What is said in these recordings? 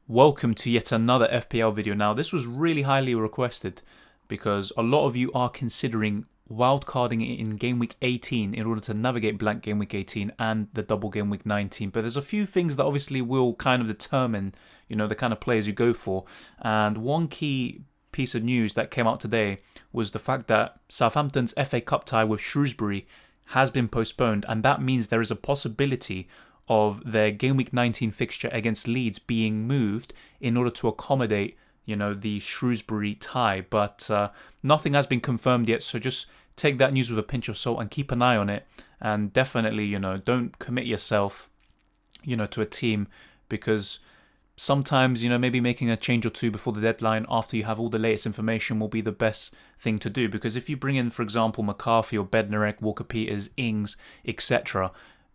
Welcome to yet another FPL video. Now, this was really highly requested because a lot of you are considering wildcarding in Game Week 18 in order to navigate blank Game Week 18 and the double Game Week 19. But there's a few things that obviously will kind of determine, the kind of players you go for. And one key piece of news that came out today was the fact that Southampton's FA Cup tie with Shrewsbury has been postponed, and that means there is a possibility of their Game Week 19 fixture against Leeds being moved in order to accommodate, the Shrewsbury tie. But nothing has been confirmed yet, so just take that news with a pinch of salt and keep an eye on it. And definitely, don't commit yourself, to a team, because sometimes, maybe making a change or two before the deadline after you have all the latest information will be the best thing to do. Because if you bring in, for example, McCarthy or Bednarek, Walker-Peters, Ings, etc.,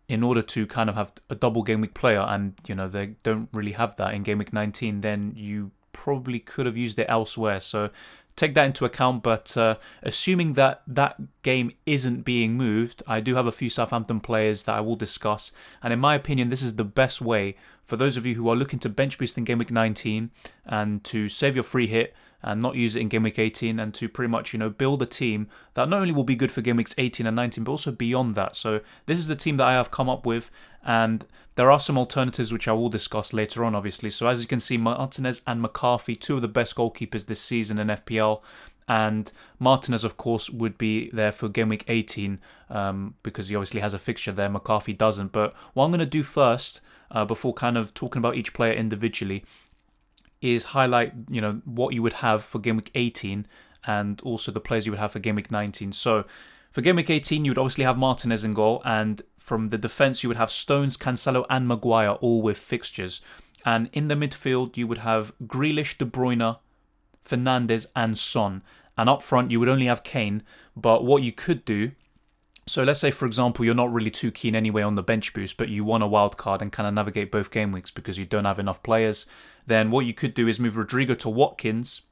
in order to kind of have a double game week player, and they don't really have that in game week 19, then you probably could have used it elsewhere. So take that into account. But assuming that that game isn't being moved, I do have a few Southampton players that I will discuss, and in my opinion, this is the best way for those of you who are looking to bench boost in game week 19 and to save your free hit and not use it in game week 18, and to pretty much build a team that not only will be good for game weeks 18 and 19 but also beyond that. So this is the team that I have come up with, and there are some alternatives which I will discuss later on, obviously. So as you can see, Martinez and McCarthy, two of the best goalkeepers this season in FPL, and Martinez, of course, would be there for game week 18 because he obviously has a fixture there. McCarthy doesn't. But what I'm going to do first, before kind of talking about each player individually, is highlight what you would have for game week 18 and also the players you would have for game week 19. So for game week 18, you would obviously have Martinez in goal, and from the defence you would have Stones, Cancelo and Maguire, all with fixtures. And in the midfield you would have Grealish, De Bruyne, Fernandes and Son. And up front you would only have Kane. But what you could do, so let's say, for example, you're not really too keen anyway on the bench boost, but you want a wild card and kind of navigate both game weeks because you don't have enough players, then what you could do is move Rodrigo to Watkins,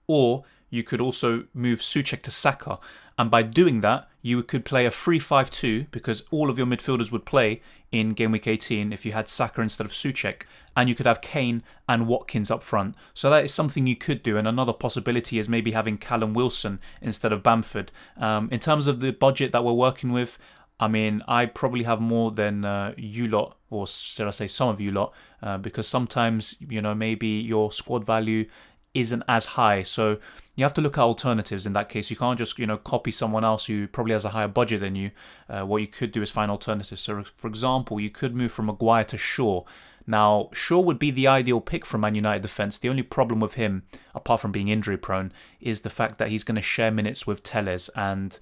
or you could also move Soucek to Saka. And by doing that, you could play a 3-5-2 because all of your midfielders would play in game week 18 if you had Saka instead of Soucek, and you could have Kane and Watkins up front. So that is something you could do. And another possibility is maybe having Callum Wilson instead of Bamford. In terms of the budget that we're working with, I probably have more than you lot, or should I say some of you lot, because sometimes, maybe your squad value isn't as high. So you have to look at alternatives in that case. You can't just, copy someone else who probably has a higher budget than you. What you could do is find alternatives. So, for example, you could move from Maguire to Shaw. Now, Shaw would be the ideal pick for Man United defence. The only problem with him, apart from being injury prone, is the fact that he's going to share minutes with Telles, and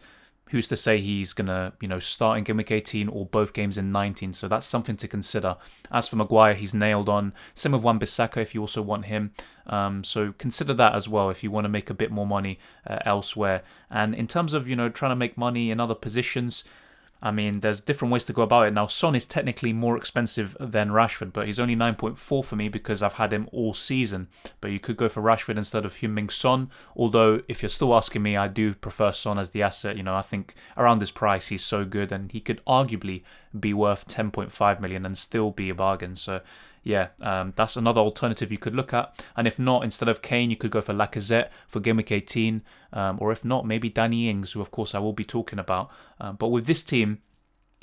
who's to say he's going to, start in game week 18 or both games in 19. So that's something to consider. As for Maguire, he's nailed on. Same with Wan-Bissaka if you also want him. So consider that as well if you want to make a bit more money elsewhere. And in terms of, trying to make money in other positions, there's different ways to go about it. Now, Son is technically more expensive than Rashford, but he's only 9.4 for me because I've had him all season. But you could go for Rashford instead of Heung-min Son. Although, if you're still asking me, I do prefer Son as the asset. I think around this price, he's so good, and he could arguably be worth 10.5 million and still be a bargain. So, yeah, that's another alternative you could look at. And if not, instead of Kane, you could go for Lacazette for game week 18. Or if not, maybe Danny Ings, who of course I will be talking about. But with this team,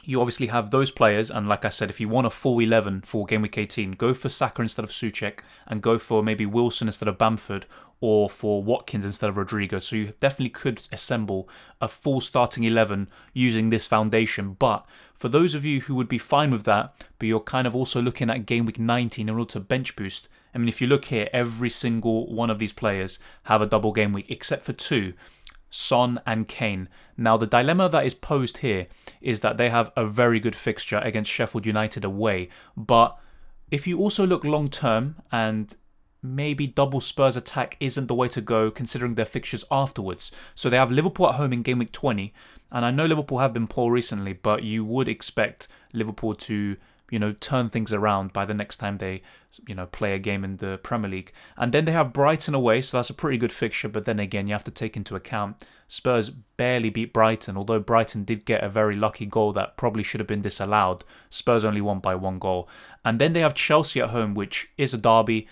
you obviously have those players, and like I said, if you want a full 11 for game week 18, go for Saka instead of Soucek, and go for maybe Wilson instead of Bamford, or for Watkins instead of Rodrigo. So you definitely could assemble a full starting 11 using this foundation. But for those of you who would be fine with that, but you're kind of also looking at game week 19 in order to bench boost, if you look here, every single one of these players have a double game week, except for two, Son and Kane. Now, the dilemma that is posed here is that they have a very good fixture against Sheffield United away. But if you also look long term, and maybe double Spurs attack isn't the way to go considering their fixtures afterwards. So they have Liverpool at home in game week 20. And I know Liverpool have been poor recently, but you would expect Liverpool to turn things around by the next time they, play a game in the Premier League. And then they have Brighton away, so that's a pretty good fixture. But then again, you have to take into account Spurs barely beat Brighton, although Brighton did get a very lucky goal that probably should have been disallowed. Spurs only won by 1 goal. And then they have Chelsea at home, which is a derby.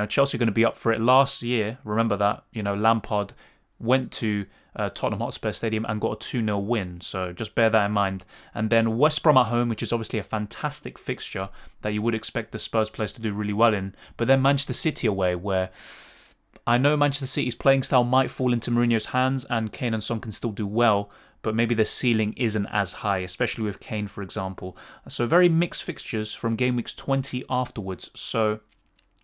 Chelsea are going to be up for it. Last year, remember that, Lampard went to Tottenham Hotspur Stadium and got a 2-0 win. So just bear that in mind. And then West Brom at home, which is obviously a fantastic fixture that you would expect the Spurs players to do really well in. But then Manchester City away, where I know Manchester City's playing style might fall into Mourinho's hands and Kane and Son can still do well, but maybe the ceiling isn't as high, especially with Kane, for example. So very mixed fixtures from game weeks 20 afterwards. So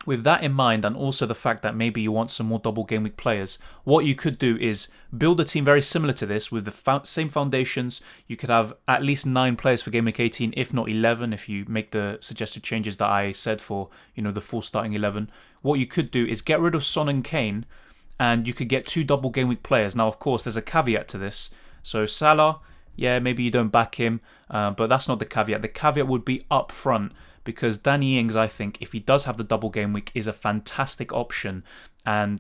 with that in mind, and also the fact that maybe you want some more double game week players, what you could do is build a team very similar to this with the same foundations. You could have at least 9 players for game week 18, if not 11, if you make the suggested changes that I said for, the full starting 11. What you could do is get rid of Son and Kane, and you could get 2 double game week players. Now, of course, there's a caveat to this. So Salah, yeah, maybe you don't back him, but that's not the caveat. The caveat would be up front, because Danny Ings, I think, if he does have the double game week, is a fantastic option. And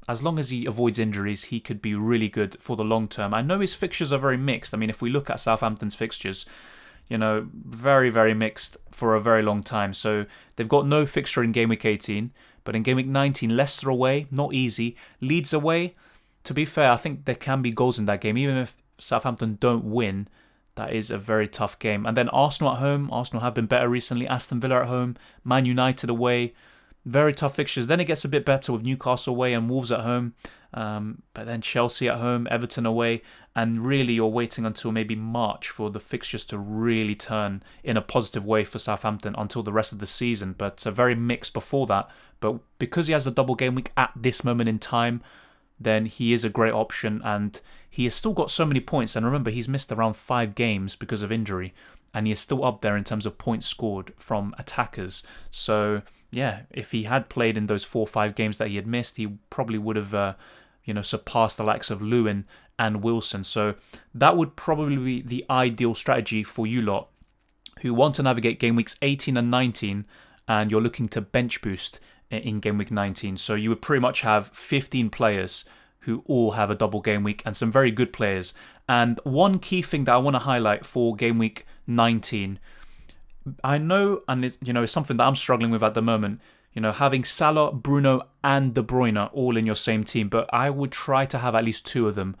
as long as he avoids injuries, he could be really good for the long term. I know his fixtures are very mixed. I mean, if we look at Southampton's fixtures, very, very mixed for a very long time. So they've got no fixture in game week 18, but in game week 19, Leicester away, not easy. Leeds away, to be fair, I think there can be goals in that game. Even if Southampton don't win, that is a very tough game. And then Arsenal at home. Arsenal have been better recently. Aston Villa at home. Man United away. Very tough fixtures. Then it gets a bit better with Newcastle away and Wolves at home. But then Chelsea at home, Everton away. And really you're waiting until maybe March for the fixtures to really turn in a positive way for Southampton until the rest of the season. But very mixed before that. But because he has a double game week at this moment in time, then he is a great option, and he has still got so many points. And remember, he's missed around 5 games because of injury, and he is still up there in terms of points scored from attackers. So yeah, if he had played in those 4 or 5 games that he had missed, he probably would have surpassed the likes of Lewin and Wilson. So that would probably be the ideal strategy for you lot who want to navigate game weeks 18 and 19, and you're looking to bench boost in game week 19. So you would pretty much have 15 players who all have a double game week, and some very good players. And one key thing that I want to highlight for game week 19, I know, and it's something that I'm struggling with at the moment, having Salah, Bruno and De Bruyne all in your same team, but I would try to have at least 2 of them.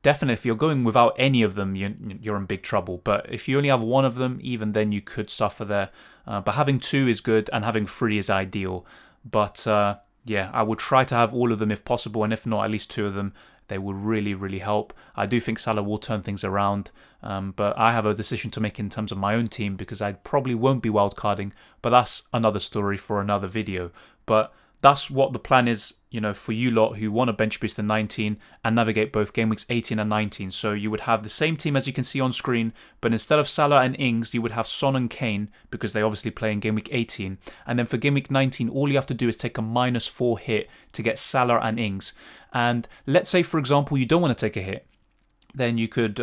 Definitely, if you're going without any of them, you're in big trouble. But if you only have 1 of them, even then you could suffer there. But having 2 is good, and having 3 is ideal. But yeah, I would try to have all of them if possible, and if not, at least 2 of them. They would really, really help. I do think Salah will turn things around, but I have a decision to make in terms of my own team, because I probably won't be wildcarding, but that's another story for another video. But that's what the plan is, for you lot who want to bench boost in 19 and navigate both game weeks 18 and 19. So you would have the same team as you can see on screen, but instead of Salah and Ings, you would have Son and Kane, because they obviously play in game week 18. And then for game week 19, all you have to do is take a -4 hit to get Salah and Ings. And let's say, for example, you don't want to take a hit. Then you could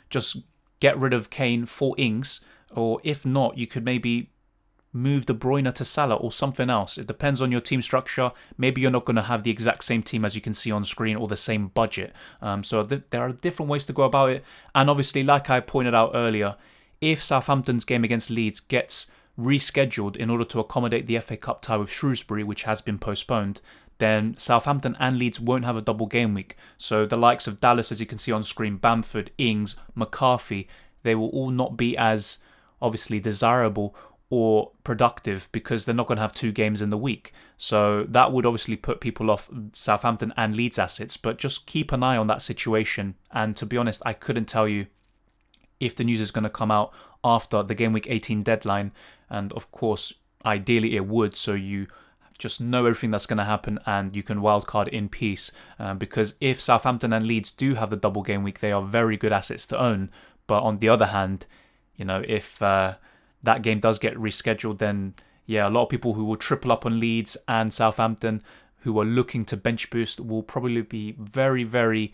just get rid of Kane for Ings, or if not, you could maybe move De Bruyne to Salah or something else. It depends on your team structure. Maybe you're not going to have the exact same team as you can see on screen, or the same budget. So there are different ways to go about it. And obviously, like I pointed out earlier, if Southampton's game against Leeds gets rescheduled in order to accommodate the FA Cup tie with Shrewsbury, which has been postponed, then Southampton and Leeds won't have a double game week. So the likes of Dallas, as you can see on screen, Bamford, Ings, McCarthy, they will all not be as obviously desirable or productive, because they're not going to have 2 games in the week. So that would obviously put people off Southampton and Leeds assets, but just keep an eye on that situation. And to be honest, I couldn't tell you if the news is going to come out after the game week 18 deadline. And of course, ideally it would, so you just know everything that's going to happen and you can wildcard in peace. Because if Southampton and Leeds do have the double game week, they are very good assets to own. But on the other hand, if that game does get rescheduled, then yeah, a lot of people who will triple up on Leeds and Southampton, who are looking to bench boost will probably be very, very,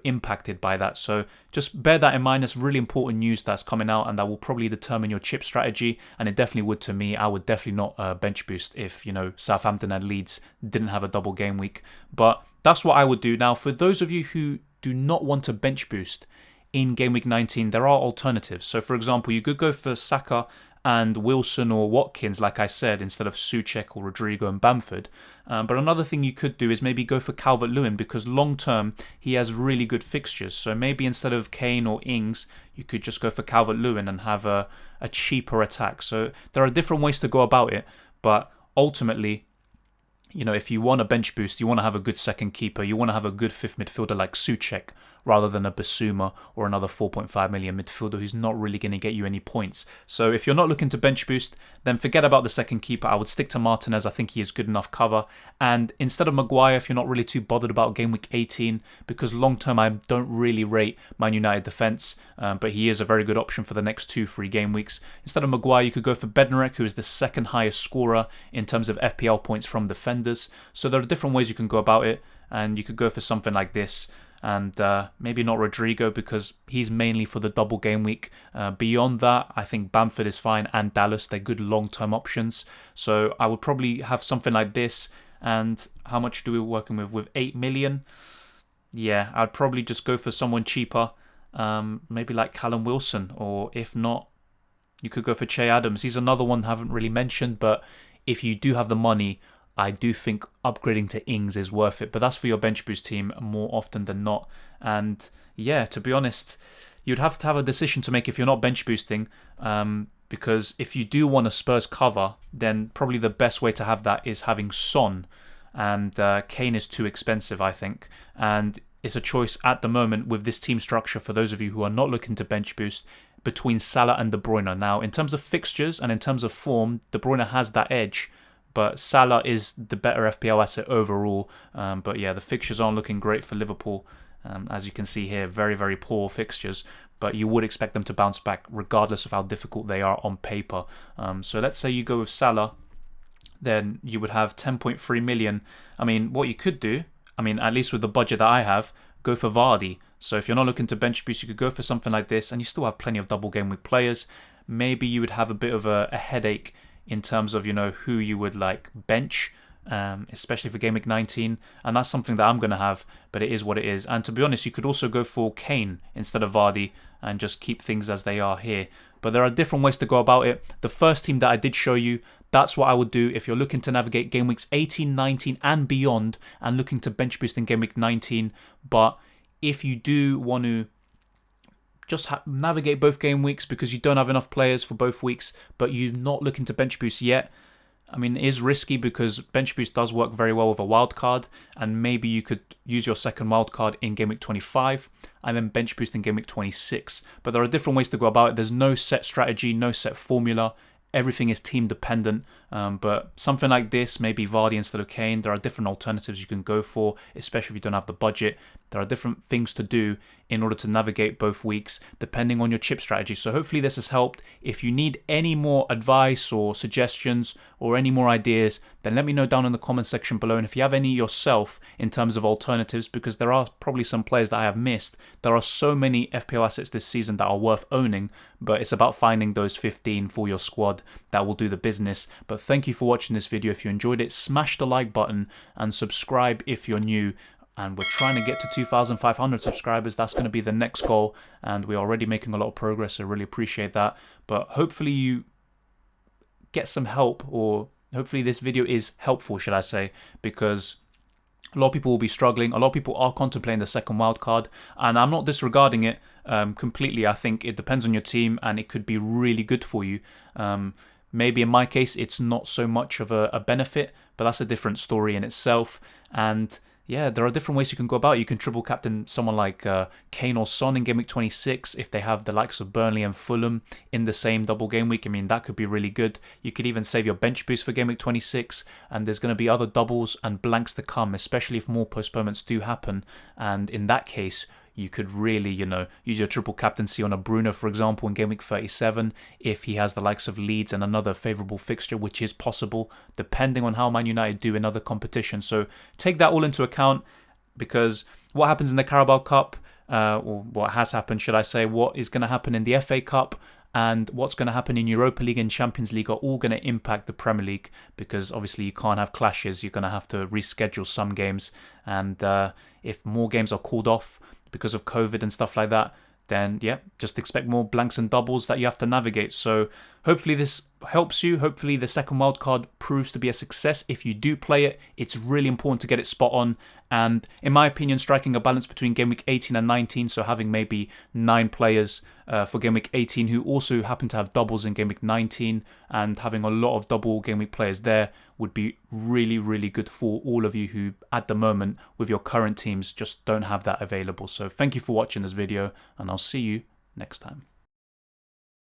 impacted by that. So just bear that in mind. It's really important news that's coming out, and that will probably determine your chip strategy. And it definitely would to me. I would definitely not bench boost if, Southampton and Leeds didn't have a double game week. But that's what I would do. Now, for those of you who do not want to bench boost in game week 19, there are alternatives. So, for example, you could go for Saka and Wilson or Watkins, like I said, instead of Soucek or Rodrigo and Bamford. But another thing you could do is maybe go for Calvert-Lewin, because long term he has really good fixtures. So maybe instead of Kane or Ings, you could just go for Calvert-Lewin and have a cheaper attack. So there are different ways to go about it, but ultimately, if you want a bench boost, you want to have a good second keeper, you want to have a good fifth midfielder like Soucek, rather than a Basuma or another 4.5 million midfielder who's not really going to get you any points. So if you're not looking to bench boost, then forget about the second keeper. I would stick to Martinez. I think he is good enough cover. And instead of Maguire, if you're not really too bothered about game week 18, because long term I don't really rate Man United defence, but he is a very good option for the next 2-3 game weeks. Instead of Maguire, you could go for Bednarek, who is the second highest scorer in terms of FPL points from defenders. So there are different ways you can go about it, and you could go for something like this. And maybe not Rodrigo, because he's mainly for the double game week. Beyond that, I think Bamford is fine, and Dallas, they're good long-term options. So I would probably have something like this. And how much do we working with? With 8 million? Yeah, I'd probably just go for someone cheaper. Maybe like Callum Wilson, or if not, you could go for Che Adams. He's another one I haven't really mentioned, but if you do have the money, I do think upgrading to Ings is worth it, but that's for your bench boost team more often than not. And yeah, to be honest, you'd have to have a decision to make if you're not bench boosting, because if you do want a Spurs cover, then probably the best way to have that is having Son, and Kane is too expensive, I think. And it's a choice at the moment with this team structure, for those of you who are not looking to bench boost, between Salah and De Bruyne. Now, in terms of fixtures and in terms of form, De Bruyne has that edge, but Salah is the better FPL asset overall. But yeah, the fixtures aren't looking great for Liverpool. As you can see here, very, very poor fixtures. But you would expect them to bounce back regardless of how difficult they are on paper. So let's say you go with Salah, then you would have 10.3 million. I mean, what you could do, at least with the budget that I have, go for Vardy. So if you're not looking to bench boost, you could go for something like this, and you still have plenty of double game week players. Maybe you would have a bit of a headache in terms of, who you would like bench, especially for game week 19. And that's something that I'm going to have, but it is what it is. And to be honest, you could also go for Kane instead of Vardy and just keep things as they are here. But there are different ways to go about it. The first team that I did show you, that's what I would do if you're looking to navigate game weeks 18, 19 and beyond, and looking to bench boost in game week 19. But if you do want to just navigate both game weeks because you don't have enough players for both weeks, but you're not looking to bench boost yet, it is risky, because bench boost does work very well with a wild card, and maybe you could use your second wild card in game week 25 and then bench boost in game week 26. But there are different ways to go about it. There's no set strategy, no set formula. Everything is team dependent, but something like this, maybe Vardy instead of Kane, there are different alternatives you can go for, especially if you don't have the budget. There are different things to do in order to navigate both weeks, depending on your chip strategy. So hopefully this has helped. If you need any more advice or suggestions or any more ideas, then let me know down in the comment section below. And if you have any yourself in terms of alternatives, because there are probably some players that I have missed. There are so many FPL assets this season that are worth owning, but it's about finding those 15 for your squad that will do the business. But thank you for watching this video. If you enjoyed it, smash the like button and subscribe if you're new. And we're trying to get to 2,500 subscribers. That's going to be the next goal, and we're already making a lot of progress. I really appreciate that. But hopefully you get some help, or hopefully this video is helpful, should I say, because a lot of people will be struggling. A lot of people are contemplating the second wildcard, and I'm not disregarding it completely. I think it depends on your team, and it could be really good for you. Maybe in my case, it's not so much of a benefit, but that's a different story in itself. And yeah, there are different ways you can go about it. You can triple captain someone like Kane or Son in game week 26 if they have the likes of Burnley and Fulham in the same double game week. That could be really good. You could even save your bench boost for game week 26, and there's going to be other doubles and blanks to come, especially if more postponements do happen. And in that case, you could really, use your triple captaincy on a Bruno, for example, in game week 37, if he has the likes of Leeds and another favourable fixture, which is possible, depending on how Man United do in other competitions. So take that all into account, because what happens in the Carabao Cup, or what has happened, should I say, what is going to happen in the FA Cup, and what's going to happen in Europa League and Champions League are all going to impact the Premier League, because obviously you can't have clashes. You're going to have to reschedule some games, and if more games are called off because of COVID and stuff like that, then yeah, just expect more blanks and doubles that you have to navigate. So hopefully this helps you. Hopefully the second wildcard proves to be a success. If you do play it, it's really important to get it spot on. And in my opinion, striking a balance between game week 18 and 19, so having maybe 9 players for game week 18 who also happen to have doubles in game week 19, and having a lot of double game week players there would be really, really good for all of you who at the moment with your current teams just don't have that available. So thank you for watching this video, and I'll see you next time.